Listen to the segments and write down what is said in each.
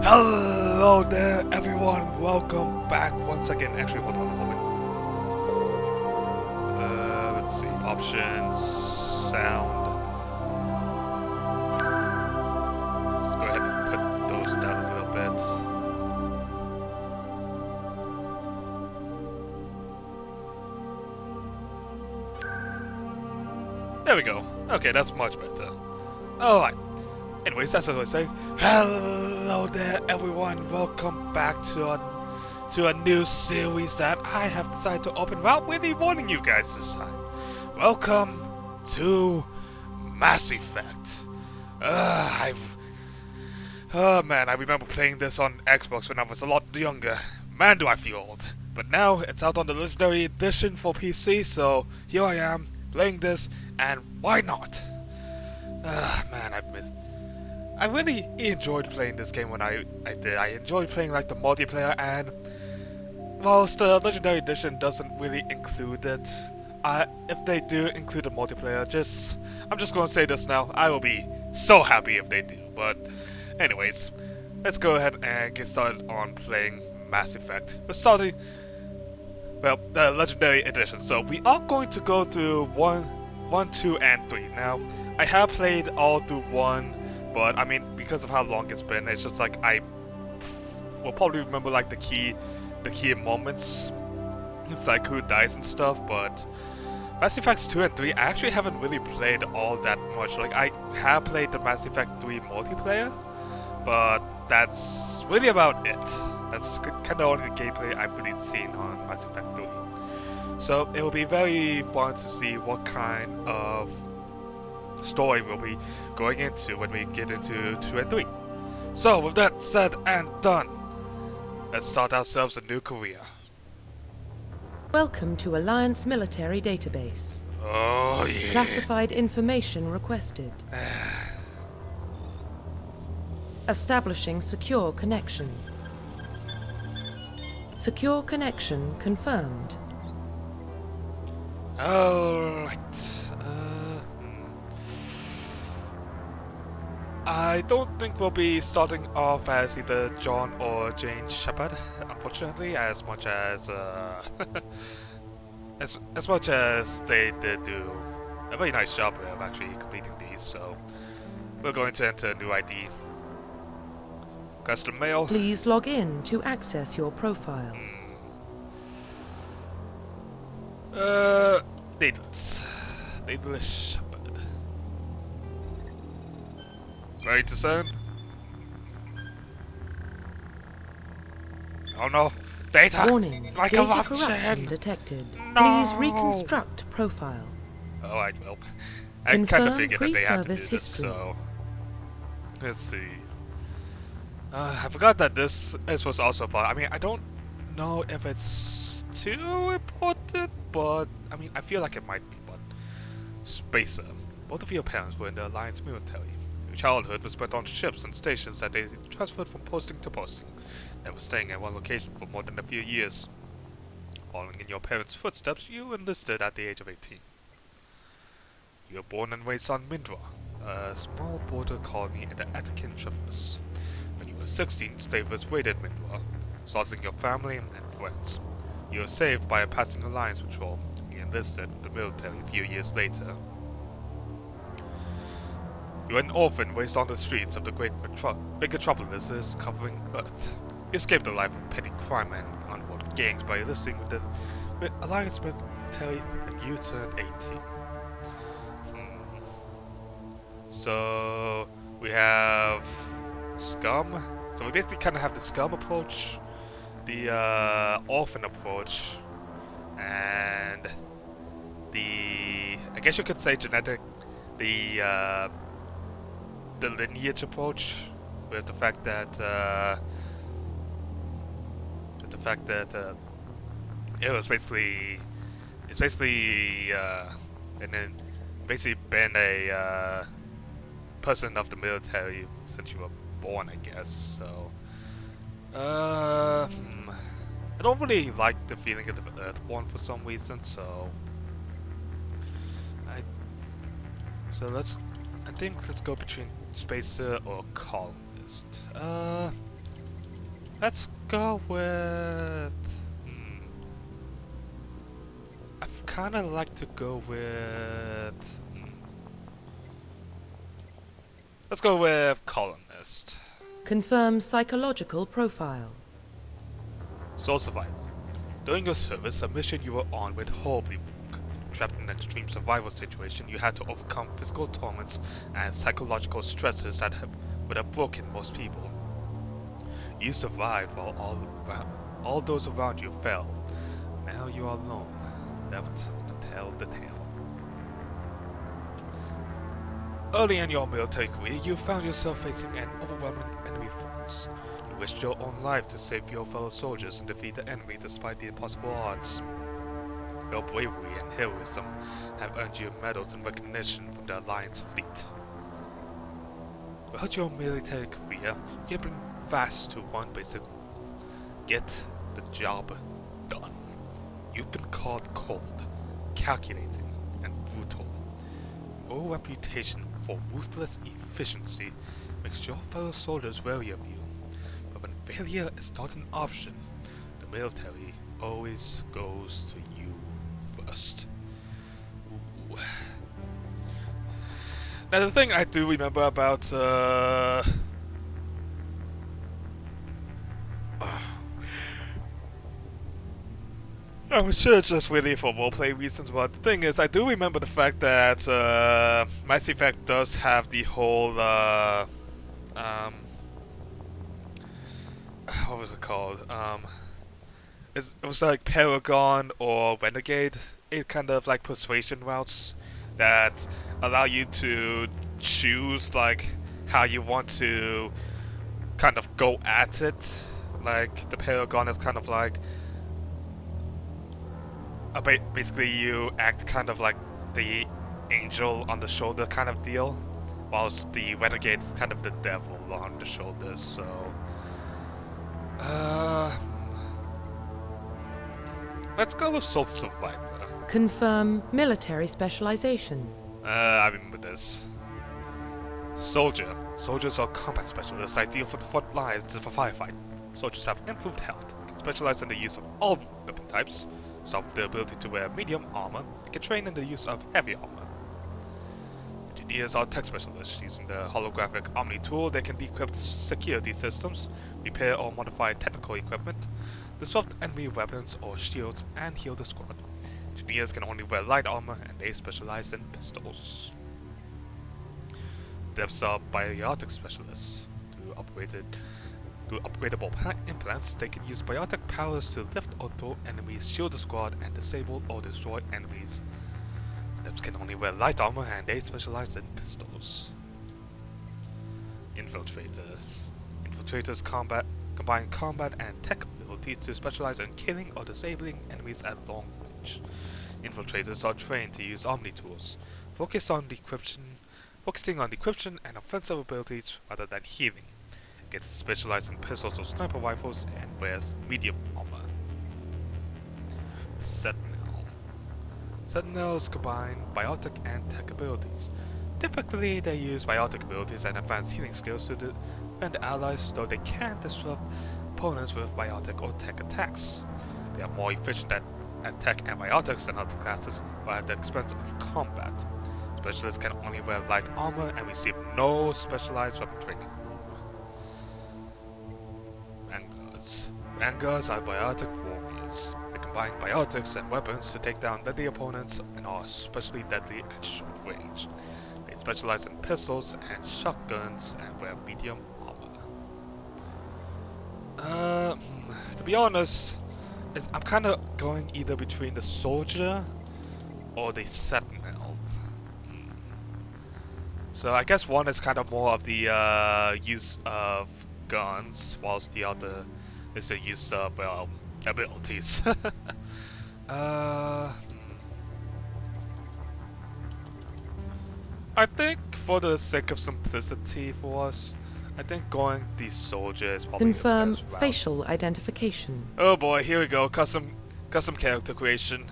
Hello there, everyone. Welcome back once again. Actually, hold on a moment. Let's see. Options, sound. Just go ahead and put those down a little bit. There we go. Okay, that's much better. Alright. Anyways, that's what I was saying. Hello there, everyone. Welcome back to a new series that I have decided to open without really warning you guys this time. Welcome to Mass Effect. Oh man, I remember playing this on Xbox when I was a lot younger. Man, do I feel old. But now it's out on the Legendary Edition for PC, so here I am playing this, and why not? Man, I really enjoyed playing this game when I did. I enjoyed playing like the multiplayer, and whilst the Legendary Edition doesn't really include it, if they do include the multiplayer, I'm just gonna say this now, I will be so happy if they do. But anyways, let's go ahead and get started on playing Mass Effect. We're starting, well, the Legendary Edition. So we are going to go through 1, 2, and 3. Now, I have played all through 1, but I mean, because of how long it's been, it's just like I will probably remember like the key moments. It's like who dies and stuff, but Mass Effect 2 and 3, I actually haven't really played all that much. Like, I have played the Mass Effect 3 multiplayer, but that's really about it. That's kind of only gameplay I've really seen on Mass Effect 3. So it will be very fun to see what kind of story we'll be going into when we get into 2 and 3. So with that said and done, let's start ourselves a new career. Welcome to Alliance Military Database. Oh yeah. Classified information requested. Establishing secure connection. Secure connection confirmed. Alright. I don't think we'll be starting off as either John or Jane Shepard, unfortunately, as much as as much as they did do a very nice job of actually completing these. So we're going to enter a new ID. Custom mail. Please log in to access your profile. Daedalus Shepard. Ready to send? Oh no! Data! Warning, Like data corruption! corruption detected. No. Please reconstruct profile. Alright, well, I kind of Confirm figured that they had to do pre-service this, history. so let's see. I forgot that this was also part. I mean, I don't know if it's too important, but I mean, I feel like it might be. But Spacer, both of your parents were in the Alliance military. Your childhood was spent on ships and stations that they transferred from posting to posting, never staying at one location for more than a few years. Following in your parents' footsteps, you enlisted at the age of 18. You were born and raised on Mindra, a small border colony in the Attican Traverse. When you were 16, slavers raided Mindra, slaughtering your family and friends. You were saved by a passing Alliance patrol. You enlisted in the military a few years later. You were an orphan raised on the streets of the great metropolises covering Earth. You escaped the life of petty crime and underworld gangs by enlisting with the Alliance military when you turned 18. So we have Scum. So we basically kind of have the Scum approach, the Orphan approach, and I guess you could say genetic, the lineage approach, with the fact that it was basically and then basically been a person of the military since you were born, I guess. So I don't really like the feeling of the Earthborn for some reason, so I think let's go between Spacer or Columnist. Let's go with... I'd kinda like to go with... Let's go with colonist. Confirm psychological profile. Soul survivor. During your service, a mission you were on went horribly wrong. Trapped in an extreme survival situation, you had to overcome physical torments and psychological stresses that would have broken most people. You survived while all those around you fell. Now you are alone, left to tell the tale. Early in your military career, you found yourself facing an overwhelming enemy force. You risked your own life to save your fellow soldiers and defeat the enemy despite the impossible odds. Your bravery and heroism have earned you medals and recognition from the Alliance fleet. Throughout your military career, you have been fast to one basic rule: get the job done. You've been called cold, calculating, and brutal. Your reputation for ruthless efficiency makes your fellow soldiers wary of you. But when failure is not an option, the military always goes to you first. Ooh. Now the thing I do remember about I'm sure it's just really for roleplay reasons, but the thing is, I do remember the fact that Mass Effect does have the whole what was it called? It was like Paragon or Renegade. It kind of like persuasion routes that allow you to choose like how you want to kind of go at it. Like the Paragon is kind of like basically you act kind of like the angel on the shoulder kind of deal, whilst the Renegade is kind of the devil on the shoulders. So let's go with Soul Survivor. Confirm military specialization. I remember this. Soldier. Soldiers are combat specialists, ideal for the front lines for firefight. Soldiers have improved health, can specialize in the use of all weapon types, some have the ability to wear medium armor, and can train in the use of heavy armor. Engineers are tech specialists. Using the holographic Omni tool, they can decrypt security systems, repair or modify technical equipment, disrupt enemy weapons or shields, and heal the squad. Engineers can only wear light armor, and they specialize in pistols. Devs are biotic specialists. Through upgradable implants, they can use biotic powers to lift or throw enemies, shield the squad, and disable or destroy enemies. Devs can only wear light armor, and they specialize in pistols. Infiltrators. Infiltrators combine combat and tech abilities to specialize in killing or disabling enemies at long range. Infiltrators are trained to use Omni tools, focusing on decryption and offensive abilities rather than healing. Gets specialized in pistols or sniper rifles and wears medium armor. Sentinel. Sentinels combine biotic and tech abilities. Typically, they use biotic abilities and advanced healing skills to defend allies, though they can disrupt opponents with biotic or tech attacks. They are more efficient at tech and biotics than other classes, but at the expense of combat. Specialists can only wear light armor and receive no specialized weapon training. Vanguards. Vanguards are biotic warriors. They combine biotics and weapons to take down deadly opponents and are especially deadly at short range. They specialize in pistols and shotguns and wear medium armor. To be honest, I'm kind of going either between the soldier or the sentinel. So I guess one is kind of more of the use of guns, whilst the other is the use of abilities. I think for the sake of simplicity for us, I think going the soldier is probably Confirm the best route. facial identification. Oh boy, here we go. Custom character creation.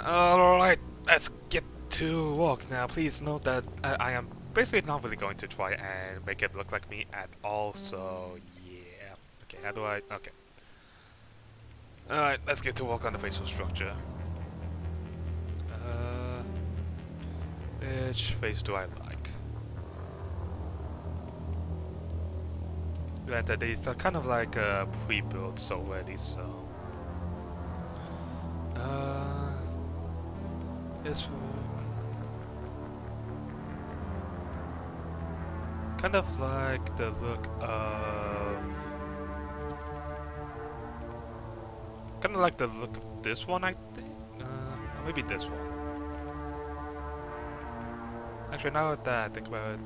Alright, let's get to work now. Please note that I am basically not really going to try and make it look like me at all, so yeah. Okay, how do I... Okay. Alright, let's get to work on the facial structure. Which face do I like? Granted, these are kind of like pre-built already, so... This... Kind of like the look of... Kind of like the look of this one, I think? Or maybe this one. Actually, now that I think about it...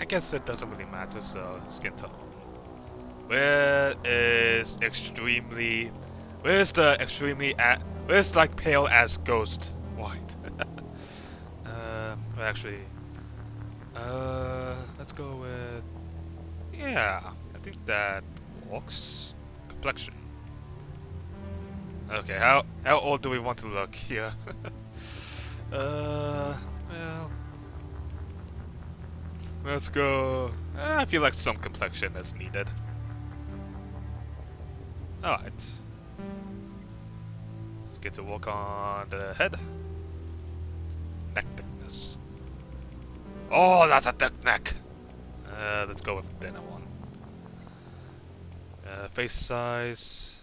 I guess it doesn't really matter, so skin tone. Where is extremely... Where's the extremely... Where's like pale as ghost white? Well, actually... let's go with... Yeah, I think that works. Complexion. Okay, how old do we want to look here? Well... Let's go... I feel like some complexion is needed. Alright. Let's get to work on the head. Neck thickness. Oh, that's a thick neck! Let's go with thinner one. Face size...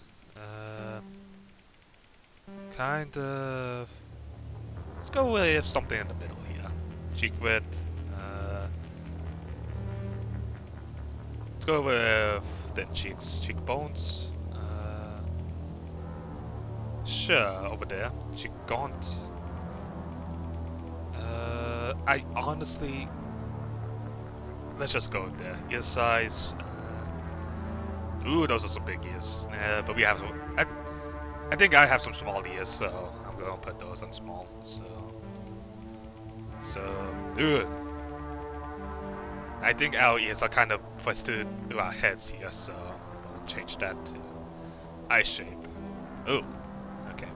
kind of... Let's go with something in the middle here. Cheek width... let's go with thin cheeks, cheekbones. Sure, over there. Cheek gaunt. I honestly... Let's just go with there. Ear size... ooh, those are some big ears. But we have... I think I have some small ears, so I'm gonna put those on small. So... I think our ears are kind of close to our heads here, so I'm gonna change that to eye shape. Ooh, okay.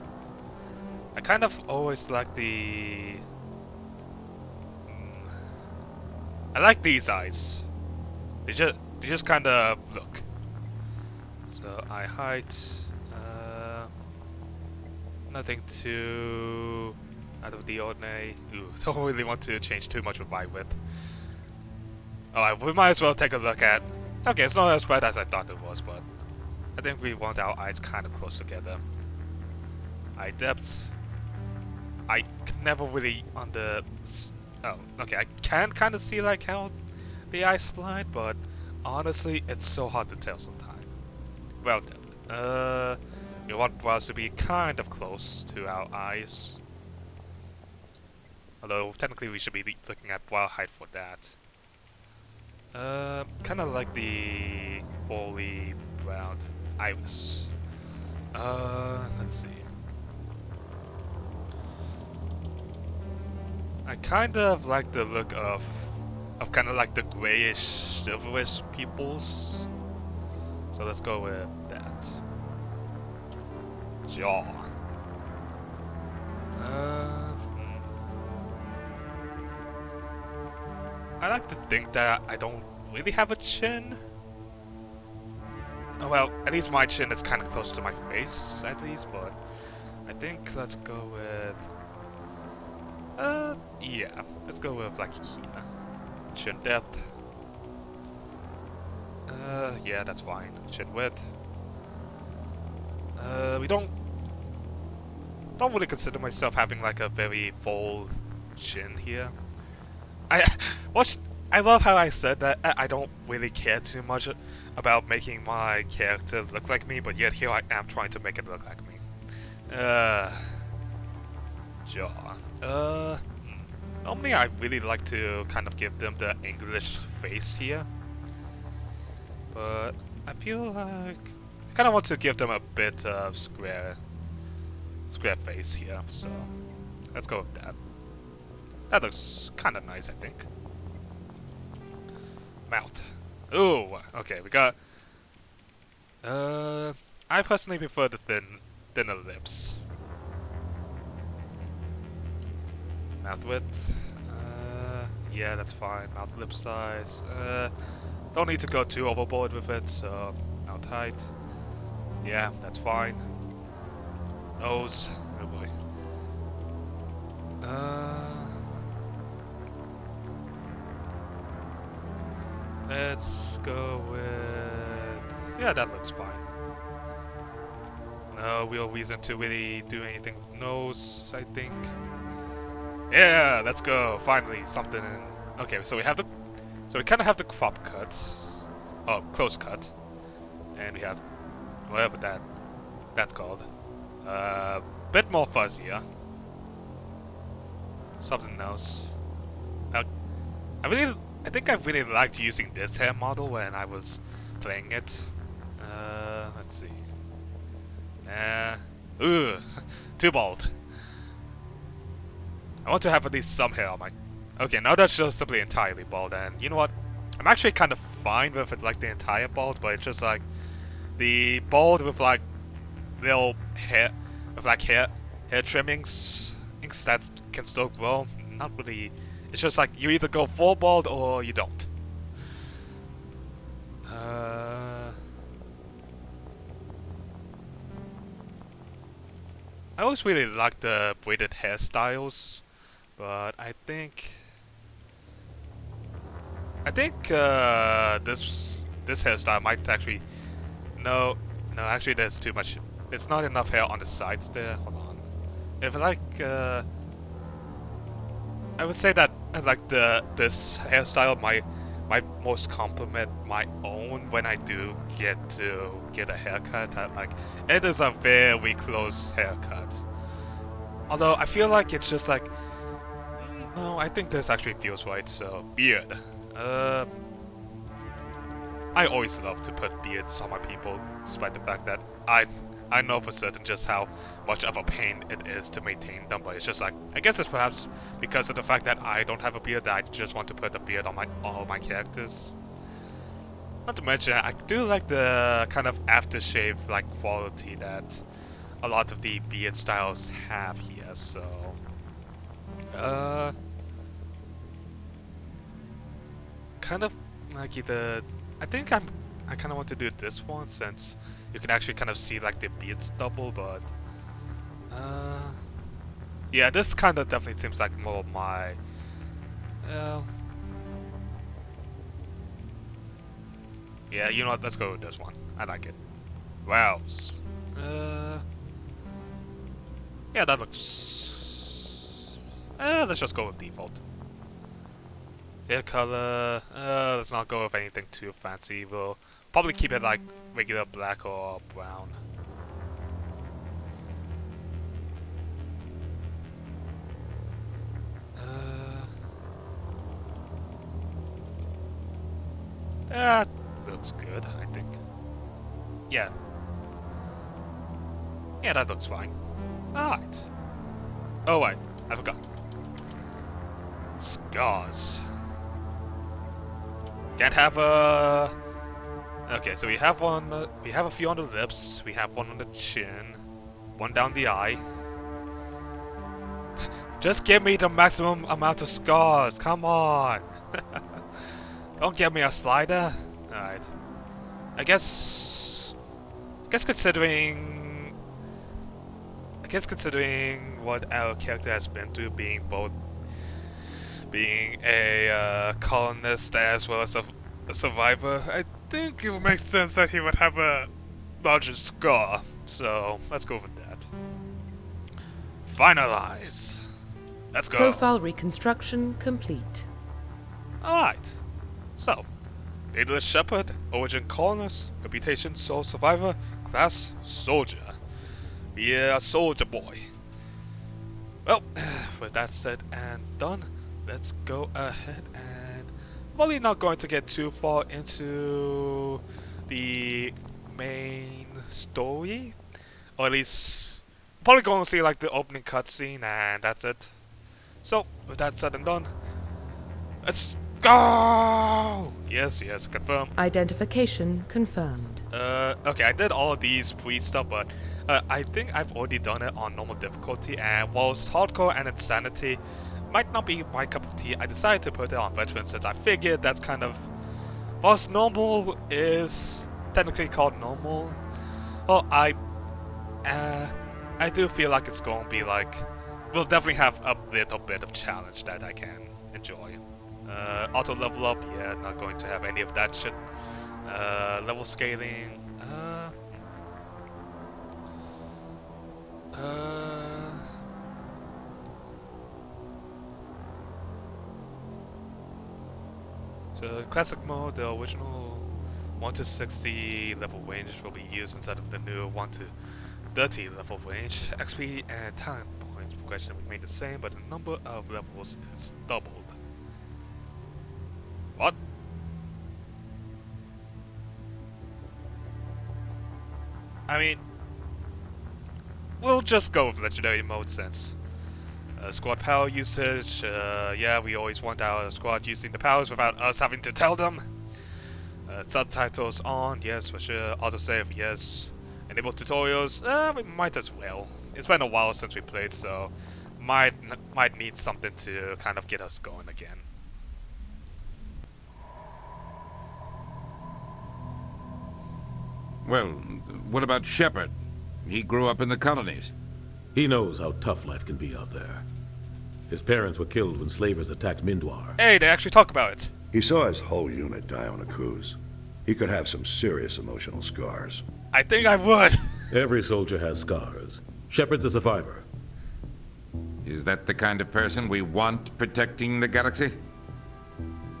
I kind of always like the... I like these eyes. They just kind of look. So eye height, nothing too out of the ordinary. Ooh, don't really want to change too much with eye width. Alright, we might as well take a look at... Okay, it's not as bad as I thought it was, but I think we want our eyes kind of close together. Eye depth. I can never really on the... Oh, okay, I can kind of see like how the eyes slide, but honestly, it's so hard to tell sometimes. Well done. We want brows to be kind of close to our eyes. Although, technically we should be looking at brow height for that. Kind of like the fully browned iris. Let's see. I kind of like the look of kind of like the grayish, silverish pupils. So let's go with that. Jaw. I like to think that I don't really have a chin. Oh, well, at least my chin is kind of close to my face, at least, but I think let's go with... yeah, let's go with like here. Chin depth. Yeah, that's fine. Chin width. We don't really consider myself having like a very full chin here. I love how I said that I don't really care too much about making my character look like me, but yet here I am trying to make it look like me. Jaw. Normally I really like to kind of give them the English face here, but I feel like I kind of want to give them a bit of square face here, so let's go with that. That looks kind of nice, I think. Mouth. Ooh, okay, we got... I personally prefer the thinner lips. Mouth width. Yeah, that's fine. Mouth lip size. Don't need to go too overboard with it, so mouth height. Yeah, that's fine. Nose. Oh boy. Let's go with... Yeah, that looks fine. No real reason to really do anything with nose, I think. Yeah, let's go. Finally, something. Okay, so we have the... So we kind of have the crop cut. Oh, close cut. And we have... Whatever that's called. Bit more fuzzier. Something else. I think I really liked using this hair model when I was playing it. Let's see. Ooh, too bald. I want to have at least some hair on my... Okay, now that's just simply entirely bald, and you know what? I'm actually kind of fine with it, like the entire bald, but it's just like the bald with like little hair, with like hair trimmings that can still grow. Not really. It's just like you either go full bald or you don't. I always really liked the braided hairstyles, but I think this hairstyle might actually actually there's too much. It's not enough hair on the sides there. Hold on. If like I would say that like this hairstyle might most complement my own when I do get a haircut. Like it is a very close haircut. Although I feel like it's just like no, I think this actually feels right. So beard. I always love to put beards on my people, despite the fact that I know for certain just how much of a pain it is to maintain them, but it's just like, I guess it's perhaps because of the fact that I don't have a beard that I just want to put a beard on all my characters. Not to mention, I do like the kind of aftershave like quality that a lot of the beard styles have here, so... kind of like either... I think I kind of want to do this one since you can actually kind of see like the beards double, but yeah, this kind of definitely seems like more of my yeah, you know what, let's go with this one. I like it. Wows. Yeah, that looks let's just go with default. Hair color, let's not go with anything too fancy. We'll probably keep it like regular black or brown. That looks good, I think. Yeah. Yeah, that looks fine. Alright. Oh wait, I forgot. Scars. Can't have a... Okay, so we have one, we have a few on the lips, we have one on the chin, one down the eye. Just give me the maximum amount of scars, come on! Don't give me a slider. Alright. I guess considering what our character has been through, being a colonist as well as a survivor, I think it would make sense that he would have a larger scar. So let's go with that. Finalize. Let's go. Profile reconstruction complete. Alright. So, Daedalus Shepherd, origin colonist, reputation sole survivor, class soldier. Be a soldier boy. Well, with that said and done, let's go ahead and probably not going to get too far into the main story, or at least probably going to see like the opening cutscene and that's it. So with that said and done, let's go! Yes, confirm. Identification confirmed. Okay, I did all of these pre-stuff, but I think I've already done it on normal difficulty, and whilst hardcore and insanity might not be my cup of tea. I decided to put it on veteran since I figured that's kind of... whilst normal is technically called normal, well, I do feel like it's going to be like... we'll definitely have a little bit of challenge that I can enjoy. Auto level up, yeah, not going to have any of that shit. Level scaling, so classic mode, the original 1 to 60 level range will be used instead of the new 1 to 30 level range. XP and talent points progression remain the same, but the number of levels is doubled. What? I mean, we'll just go with legendary mode since squad power usage, yeah, we always want our squad using the powers without us having to tell them. Subtitles on, yes for sure. Autosave, yes. Enable tutorials, we might as well. It's been a while since we played, so might need something to kind of get us going again. Well, what about Shepard? He grew up in the colonies. He knows how tough life can be out there. His parents were killed when slavers attacked Mindwar. Hey, they actually talk about it. He saw his whole unit die on a cruise. He could have some serious emotional scars. I think I would. Every soldier has scars. Shepard's a survivor. Is that the kind of person we want protecting the galaxy?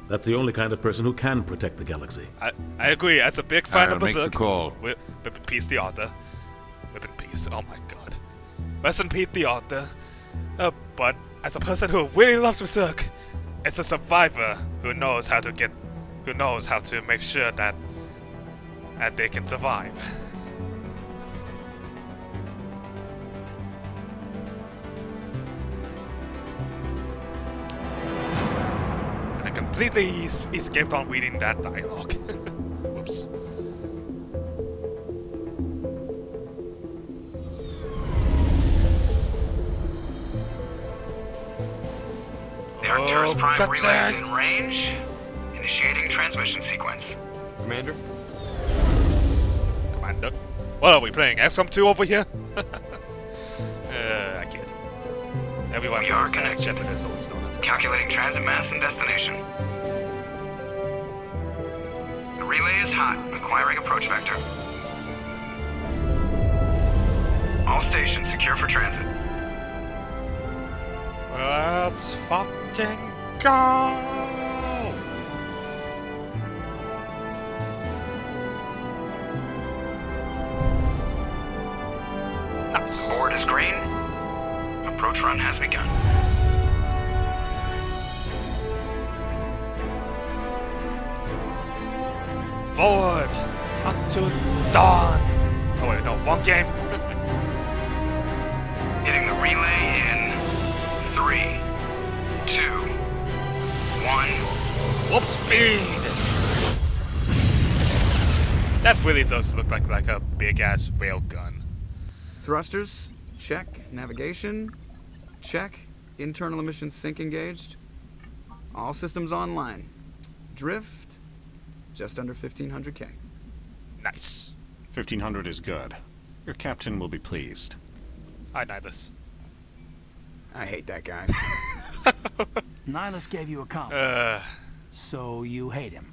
That's the only kind of person who can protect the galaxy. I agree. As a big fan I'll of make Berserk. the call. Whip in peace, the author. Whip in peace. Oh my god. Rest in peace, the author. But as a person who really loves Berserk, it's a survivor who knows how to make sure that they can survive. And I completely escaped on reading that dialogue. Whoops. The Arcturus Prime relay is cutscene. in range. Initiating transmission sequence. Commander? Commander. What are we playing? XCOM 2 over here? I kid. Everyone We are knows that connected. Shepard is always known as Calculating transit mass and destination. The relay is hot. Acquiring approach vector. All stations secure for transit. Let's fucking go! Nice. Board is green. Approach run has begun. Forward unto dawn. Oh wait, no, one game. Hitting the relay in 3, 2, 1. Warp speed. That really does look like a big ass rail gun. Thrusters, check. Navigation, check. Internal emission sync engaged. All systems online. Drift, just under 1500K. Nice. 1500 is good. Your captain will be pleased. Hi, Nihilus. I hate that guy. Nihilus gave you a compliment, Uh, so you hate him.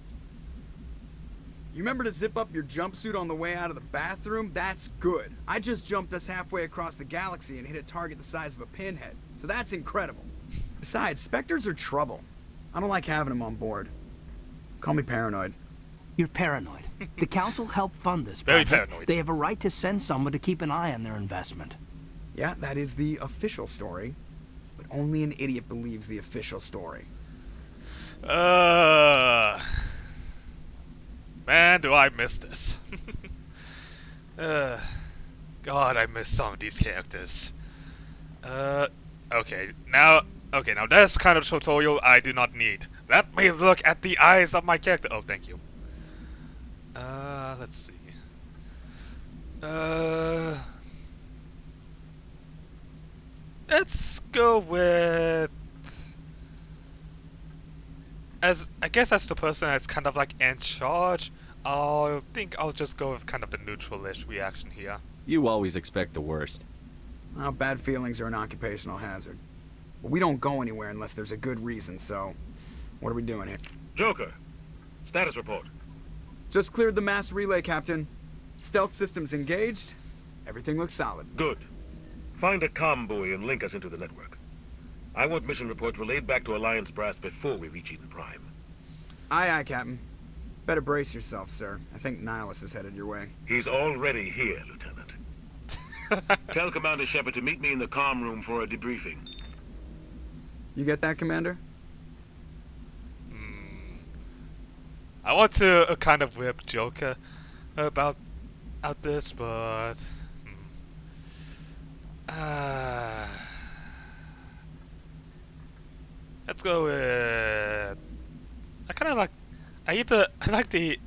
You remember to zip up your jumpsuit on the way out of the bathroom? That's good. I just jumped us halfway across the galaxy and hit a target the size of a pinhead, so that's incredible. Besides, Spectres are trouble. I don't like having them on board. Call me paranoid. You're paranoid. The Council helped fund this Very project. paranoid. They have a right to send someone to keep an eye on their investment. Yeah, that is the official story. But only an idiot believes the official story. Man, do I miss this. God, I miss some of these characters. Okay, now that's kind of tutorial I do not need. Let me look at the eyes of my character. Oh, thank you. Let's see. Let's go with as I guess as the person that's kind of like in charge, I think I'll just go with kind of the neutral-ish reaction here. You always expect the worst. Well, bad feelings are an occupational hazard. But we don't go anywhere unless there's a good reason, so what are we doing here? Joker, status report. Just cleared the mass relay, Captain. Stealth systems engaged. Everything looks solid. Good. Find a comm buoy and link us into the network. I want mission reports relayed back to Alliance Brass before we reach Eden Prime. Aye, aye, Captain. Better brace yourself, sir. I think Nihilus is headed your way. He's already here, Lieutenant. Tell Commander Shepard to meet me in the comm room for a debriefing. You get that, Commander? I want to kind of whip Joker about this, but let's go with. I kind of like. I like the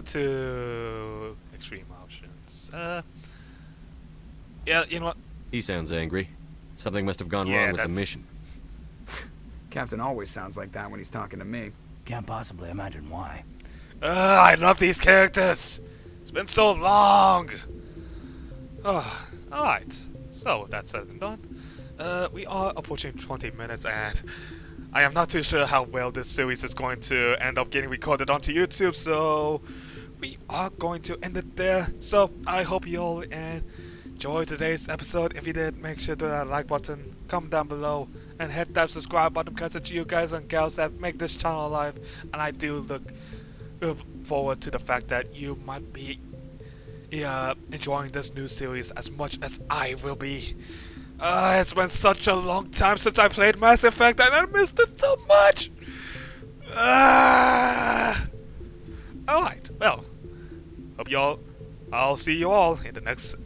two extreme options. Yeah, you know what? He sounds angry. Something must have gone Yeah, wrong with the that's- mission. Captain always sounds like that when he's talking to me. Can't possibly imagine why. I love these characters. It's been so long. Oh, alright. So, with that said and done, we are approaching 20 minutes, and I am not too sure how well this series is going to end up getting recorded onto YouTube, so we are going to end it there. So, I hope you all enjoyed today's episode. If you did, make sure to hit that like button, comment down below, and hit that subscribe button, because it's you guys and gals that make this channel alive, and I do look forward to the fact that you might be enjoying this new series as much as I will be. It's been such a long time since I played Mass Effect, and I missed it so much. Alright, well, I'll see you all in the next